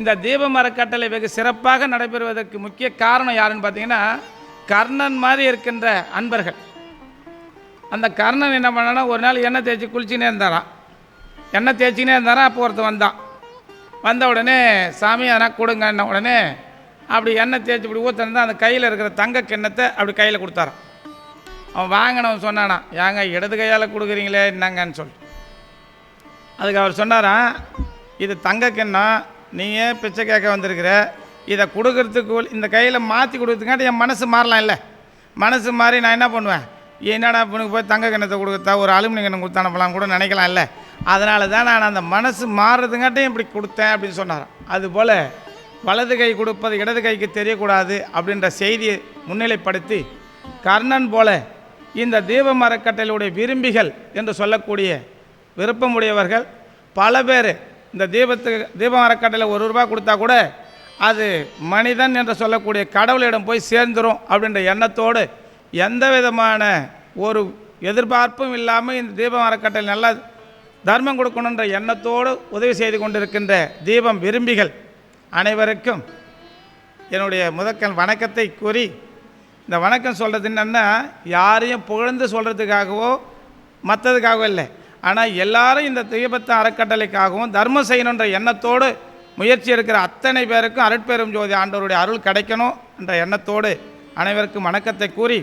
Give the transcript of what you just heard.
இந்த தீபம் அறக்கட்டளை வெகு சிறப்பாக நடைபெறுவதற்கு முக்கிய காரணம் யாருன்னு பார்த்தீங்கன்னா, கர்ணன் மாதிரி இருக்கின்ற அன்பர்கள். அந்த கர்ணன் என்ன பண்ணானா, ஒரு நாள் எண்ணெய் தேய்ச்சி குளிச்சுனே இருந்தாராம். எண்ணெய் தேய்ச்சினே இருந்தாராம். அப்போ ஒருத்தன் வந்தான். வந்த உடனே சாமி அதனால் கொடுங்கன்ன உடனே அப்படி எண்ணெய் தேய்ச்சி இப்படி ஊற்றிருந்தா அந்த கையில் இருக்கிற தங்க கிண்ணத்தை அப்படி கையில் கொடுத்தாரான். அவன் வாங்கினவன் சொன்னானா, ஏங்க இடது கையால் கொடுக்குறீங்களே என்னங்கன்னு சொல்லி. அதுக்கு அவர் சொன்னாரான், இது தங்க கிண்ணம், நீயே பிச்சை கேட்க வந்திருக்கிற, இதை கொடுக்கறதுக்கு இந்த கையில் மாற்றி கொடுக்கறதுக்காட்டி என் மனசு மாறலாம். இல்லை மனசு மாறி நான் என்ன பண்ணுவேன், என்னடா இவனுக்கு போய் தங்க கிண்ணத்தை கொடுத்தா ஒரு அலுமினியம் கிண்ணம் கொடுத்து அனுப்பலாம் கூட நினைக்கலாம். இல்லை அதனால தான் நான் அந்த மனசு மாறுறதுங்காட்டையும் இப்படி கொடுத்தேன் அப்படின்னு சொன்னார். அதுபோல் வலது கை கொடுப்பது இடது கைக்கு தெரியக்கூடாது அப்படின்ற செய்தியை முன்னிலைப்படுத்தி கர்ணன் போல இந்த தீபம் அறக்கட்டளையுடைய விரும்பிகள் என்று சொல்லக்கூடிய விருப்பமுடையவர்கள் பல பேர் இந்த தீபம் அறக்கட்டளை ₹1 கொடுத்தா கூட அது மனிதன் என்று சொல்லக்கூடிய கடவுளிடம் போய் சேர்ந்துடும் அப்படின்ற எண்ணத்தோடு எந்த விதமான ஒரு எதிர்பார்ப்பும் இல்லாமல் இந்த தீபம் அறக்கட்டளை நல்லா தர்மம் கொடுக்கணுன்ற எண்ணத்தோடு உதவி செய்து கொண்டிருக்கின்ற தீபம் விரும்பிகள் அனைவருக்கும் என்னுடைய முதற்கண் வணக்கத்தை கூறி, இந்த வணக்கம் சொல்கிறது என்னென்னா, யாரையும் புகழ்ந்து சொல்கிறதுக்காகவோ மற்றதுக்காகவோ இல்லை, ஆனால் எல்லாரும் இந்த தீபத்தை அறக்கட்டளைக்காகவும் தர்மம் செய்யணுன்ற எண்ணத்தோடு முயற்சி இருக்கிற அத்தனை பேருக்கும் அருட்பெரும் ஜோதி ஆண்டவருடைய அருள் கிடைக்கணும் என்ற எண்ணத்தோடு அனைவருக்கும் வணக்கத்தை கூறி